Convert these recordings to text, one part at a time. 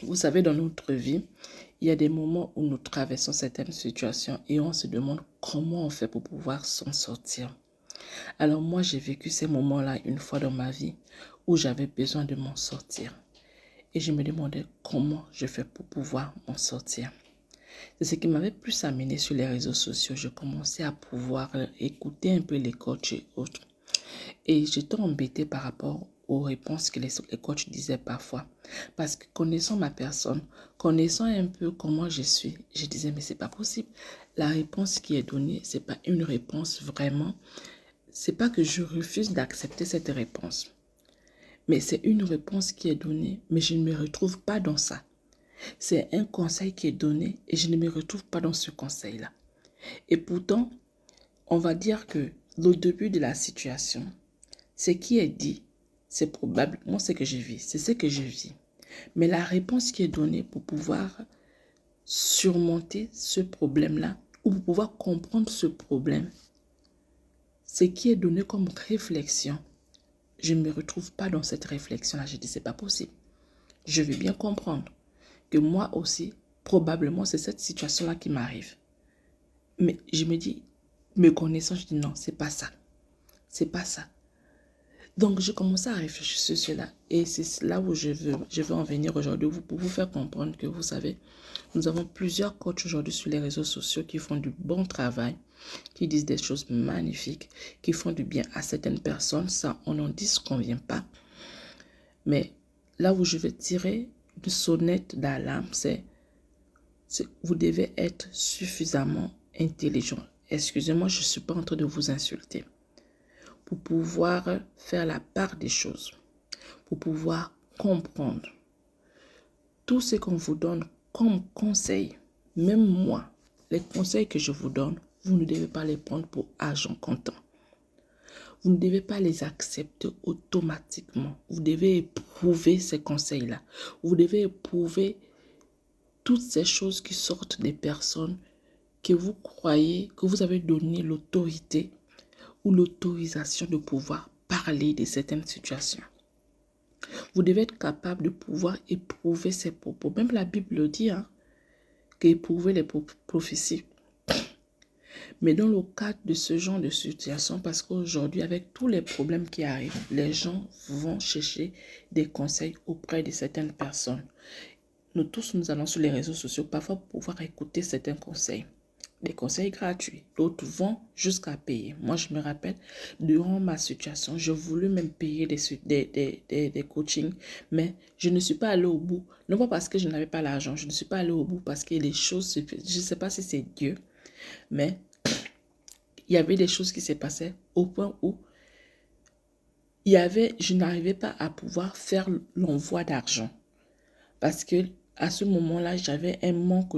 Vous savez, dans notre vie, il y a des moments où nous traversons certaines situations et on se demande comment on fait pour pouvoir s'en sortir. Alors moi, j'ai vécu ces moments-là une fois dans ma vie où j'avais besoin de m'en sortir. Et je me demandais comment je fais pour pouvoir m'en sortir. C'est ce qui m'avait plus amené sur les réseaux sociaux. Je commençais à pouvoir écouter un peu les coachs et autres. Et j'étais embêtée par rapport aux réponses que les coachs disaient parfois. Parce que connaissant ma personne, connaissant un peu comment je suis, je disais mais c'est pas possible. La réponse qui est donnée, c'est pas une réponse vraiment. C'est pas que je refuse d'accepter cette réponse. Mais c'est une réponse qui est donnée, mais je ne me retrouve pas dans ça. C'est un conseil qui est donné et je ne me retrouve pas dans ce conseil-là. Et pourtant, on va dire que le début de la situation, ce qui est dit, c'est probablement ce que je vis. C'est ce que je vis. Mais la réponse qui est donnée pour pouvoir surmonter ce problème-là ou pour pouvoir comprendre ce problème, ce qui est donné comme réflexion, je ne me retrouve pas dans cette réflexion-là. Je dis, c'est pas possible. Je veux bien comprendre que moi aussi, probablement, c'est cette situation-là qui m'arrive. Mais je me dis, me connaissant, je dis non, c'est pas ça. C'est pas ça. Donc, je commençais à réfléchir sur cela. Et c'est là où je veux en venir aujourd'hui pour vous faire comprendre que vous savez, nous avons plusieurs coachs aujourd'hui sur les réseaux sociaux qui font du bon travail, qui disent des choses magnifiques, qui font du bien à certaines personnes. Ça, on n'en disconvient pas. Mais là où je vais tirer une sonnette d'alarme, c'est vous devez être suffisamment intelligent. Excusez-moi, je ne suis pas en train de vous insulter. Pour pouvoir faire la part des choses, pour pouvoir comprendre tout ce qu'on vous donne comme conseil. Même moi, les conseils que je vous donne, vous ne devez pas les prendre pour argent comptant. Vous ne devez pas les accepter automatiquement. Vous devez éprouver ces conseils-là. Vous devez éprouver toutes ces choses qui sortent des personnes que vous croyez, que vous avez donné l'autorité ou l'autorisation de pouvoir parler de certaines situations. Vous devez être capable de pouvoir éprouver ces propos. Même la Bible le dit, qu'éprouver les prophéties. Mais dans le cadre de ce genre de situation, parce qu'aujourd'hui, avec tous les problèmes qui arrivent, les gens vont chercher des conseils auprès de certaines personnes. Nous tous, nous allons sur les réseaux sociaux, parfois pour pouvoir écouter certains conseils. Des conseils gratuits. D'autres vont jusqu'à payer. Moi, je me rappelle, durant ma situation, je voulais même payer des coachings, mais je ne suis pas allée au bout. Non pas parce que je n'avais pas l'argent, je ne suis pas allée au bout parce que les choses, je ne sais pas si c'est Dieu, mais il y avait des choses qui se passaient au point où je n'arrivais pas à pouvoir faire l'envoi d'argent. Parce que à ce moment-là, j'avais un manque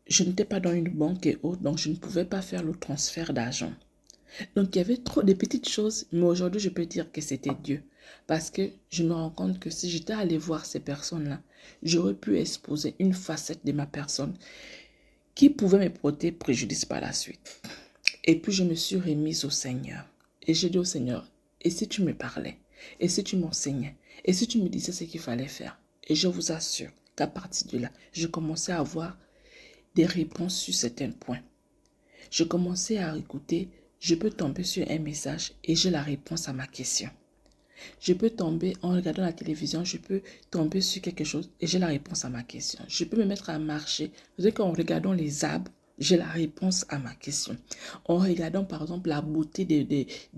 je n'étais pas dans une banque et autres, donc je ne pouvais pas faire le transfert d'argent. Donc, il y avait trop de petites choses, mais aujourd'hui, je peux dire que c'était Dieu. Parce que je me rends compte que si j'étais allée voir ces personnes-là, j'aurais pu exposer une facette de ma personne qui pouvait me porter préjudice par la suite. Et puis, je me suis remise au Seigneur. Et j'ai dit au Seigneur, et si tu me parlais? Et si tu m'enseignais? Et si tu me disais ce qu'il fallait faire? Et je vous assure qu'à partir de là, je commençais à avoir des réponses sur certains points. Je commençais à écouter, je peux tomber sur un message et j'ai la réponse à ma question. Je peux tomber, en regardant la télévision, je peux tomber sur quelque chose et j'ai la réponse à ma question. Je peux me mettre à marcher, en regardant les arbres, j'ai la réponse à ma question. En regardant par exemple la beauté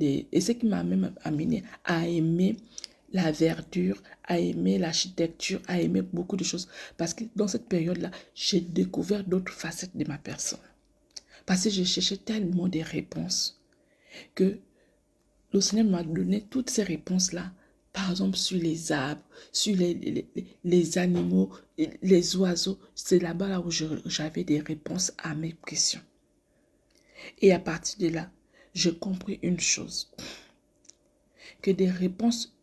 et ce qui m'a même amené à aimer la verdure, à aimer l'architecture, à aimer beaucoup de choses. Parce que dans cette période-là, j'ai découvert d'autres facettes de ma personne. Parce que je cherchais tellement des réponses que le Seigneur m'a donné toutes ces réponses-là. Par exemple, sur les arbres, sur les animaux, les oiseaux. C'est là-bas là où j'avais des réponses à mes questions. Et à partir de là, j'ai compris une chose. Que des réponses,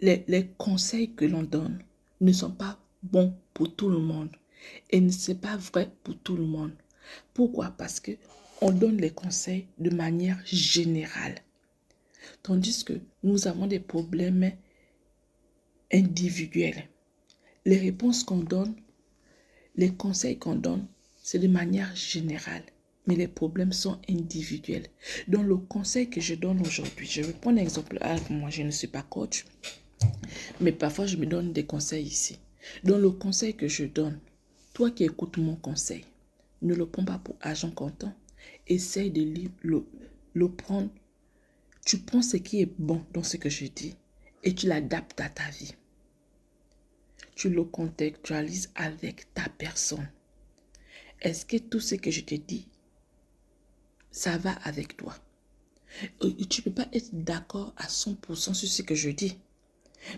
les conseils que l'on donne ne sont pas bons pour tout le monde. Et ce n'est pas vrai pour tout le monde. Pourquoi? Parce que on donne les conseils de manière générale. Tandis que nous avons des problèmes individuels. les réponses qu'on donne, les conseils qu'on donne, c'est de manière générale. Mais les problèmes sont individuels. Donc, le conseil que je donne aujourd'hui, je vais prendre un exemple. Moi, je ne suis pas coach, mais parfois, je me donne des conseils ici. Donc, le conseil que je donne, toi qui écoutes mon conseil, ne le prends pas pour argent comptant. Essaye de le prendre. Tu prends ce qui est bon dans ce que je dis et tu l'adaptes à ta vie. Tu le contextualises avec ta personne. Est-ce que tout ce que je te dis, ça va avec toi? Tu ne peux pas être d'accord à 100% sur ce que je dis.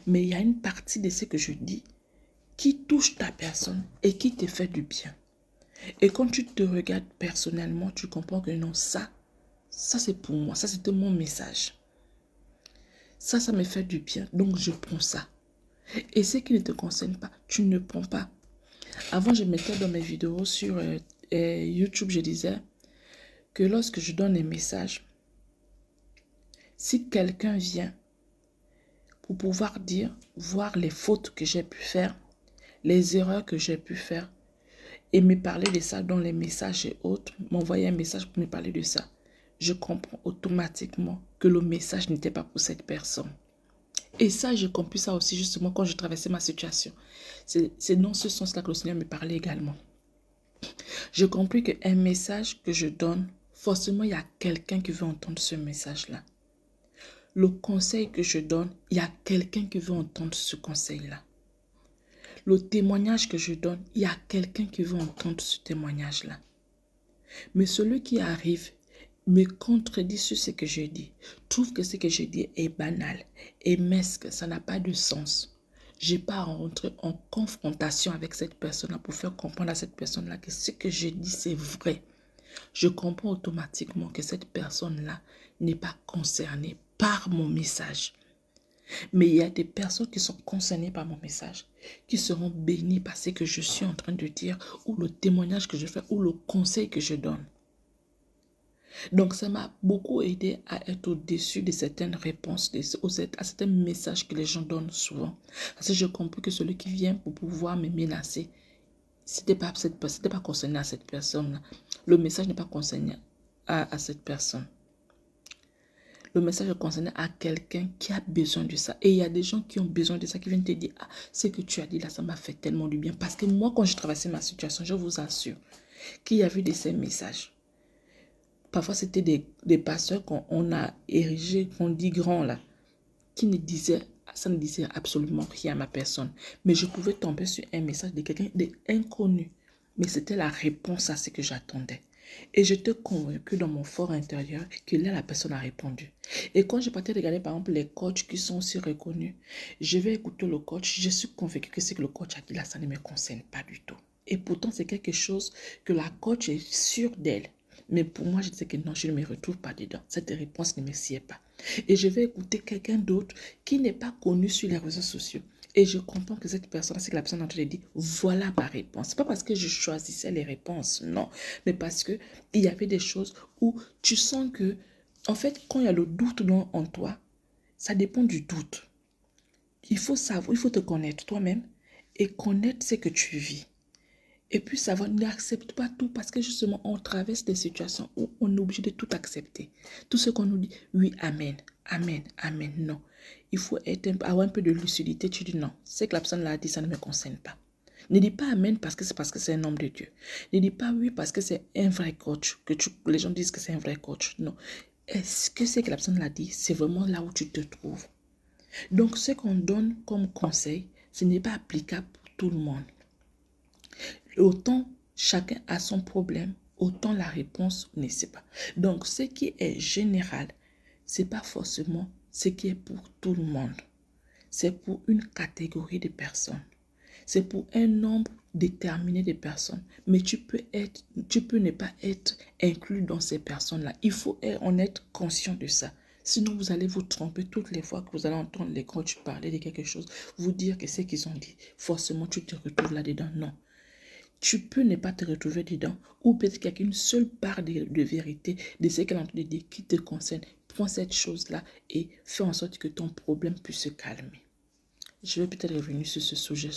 Mais il y a une partie de ce que je dis qui touche ta personne et qui te fait du bien. Et quand tu te regardes personnellement, tu comprends que non, ça c'est pour moi. Ça, c'était mon message. Ça me fait du bien. Donc, je prends ça. Et ce qui ne te concerne pas, tu ne prends pas. Avant, je mettais dans mes vidéos sur YouTube, je disais que lorsque je donne un message, si quelqu'un vient pour pouvoir voir les fautes que j'ai pu faire, les erreurs que j'ai pu faire, et me parler de ça dans les messages et autres, m'envoyer un message pour me parler de ça, je comprends automatiquement que le message n'était pas pour cette personne. Et ça, j'ai compris ça aussi justement quand je traversais ma situation. C'est dans ce sens-là que le Seigneur me parlait également. J'ai compris qu'un message que je donne, forcément, il y a quelqu'un qui veut entendre ce message-là. Le conseil que je donne, il y a quelqu'un qui veut entendre ce conseil-là. Le témoignage que je donne, il y a quelqu'un qui veut entendre ce témoignage-là. Mais celui qui arrive me contredit sur ce que je dis, trouve que ce que je dis est banal, est mesque, ça n'a pas de sens. Je n'ai pas à rentrer en confrontation avec cette personne-là pour faire comprendre à cette personne-là que ce que je dis, c'est vrai. Je comprends automatiquement que cette personne-là n'est pas concernée par mon message. Mais il y a des personnes qui sont concernées par mon message, qui seront bénies par ce que je suis en train de dire, ou le témoignage que je fais, ou le conseil que je donne. Donc, ça m'a beaucoup aidé à être au-dessus de certaines réponses, à certains messages que les gens donnent souvent. Parce que je comprends que celui qui vient pour pouvoir me menacer, c'était pas concerné à cette personne-là. Le message n'est pas concerné à cette personne. Le message est concerné à quelqu'un qui a besoin de ça. Et il y a des gens qui ont besoin de ça, qui viennent te dire, ah, ce que tu as dit là, ça m'a fait tellement du bien. Parce que moi, quand j'ai traversé ma situation, je vous assure qu'il y a eu de ces messages. Parfois, c'était des pasteurs qu'on a érigés, qu'on dit grands là, qui ne disaient, ça ne disait absolument rien à ma personne. Mais je pouvais tomber sur un message de quelqu'un d'inconnu. Mais c'était la réponse à ce que j'attendais. Et j'étais convaincue dans mon fort intérieur que là, la personne a répondu. Et quand je partais regarder, par exemple, les coachs qui sont aussi reconnus, je vais écouter le coach, je suis convaincue que ce que le coach a dit là, ça ne me concerne pas du tout. Et pourtant, c'est quelque chose que la coach est sûre d'elle. Mais pour moi, je disais que non, je ne me retrouve pas dedans. Cette réponse ne me sied pas. Et je vais écouter quelqu'un d'autre qui n'est pas connu sur les réseaux sociaux. Et je comprends que cette personne, c'est que la personne en train de dire, voilà ma réponse. C'est pas parce que je choisissais les réponses, non. Mais parce que il y avait des choses où tu sens que, en fait, quand il y a le doute en toi, ça dépend du doute. Il faut savoir, il faut te connaître toi-même et connaître ce que tu vis. Et puis savoir, n'accepte pas tout parce que justement, on traverse des situations où on est obligé de tout accepter. Tout ce qu'on nous dit, oui, amen, amen, amen, non. Il faut avoir un peu de lucidité. Tu dis non, ce que la personne l'a dit, ça ne me concerne pas. Ne dis pas amen parce que c'est un homme de Dieu. Ne dis pas oui parce que c'est un vrai coach, les gens disent que c'est un vrai coach. Non. Est-ce que ce que la personne l'a dit, c'est vraiment là où tu te trouves? Donc, ce qu'on donne comme conseil, ce n'est pas applicable pour tout le monde. Autant chacun a son problème, autant la réponse ne sait pas. Donc, ce qui est général, ce n'est pas forcément ce qui est pour tout le monde. C'est pour une catégorie de personnes. C'est pour un nombre déterminé de personnes. Mais tu peux ne pas être inclus dans ces personnes-là. Il faut en être conscient de ça. Sinon, vous allez vous tromper toutes les fois que vous allez entendre les coachs parler de quelque chose, vous dire que ce qu'ils ont dit, forcément, tu te retrouves là-dedans. Non. Tu peux ne pas te retrouver dedans, ou peut-être qu'il y a qu'une seule part de vérité de ce qu'elle est en train de dire qui te concerne. Prends cette chose-là et fais en sorte que ton problème puisse se calmer. Je vais peut-être revenir sur ce sujet.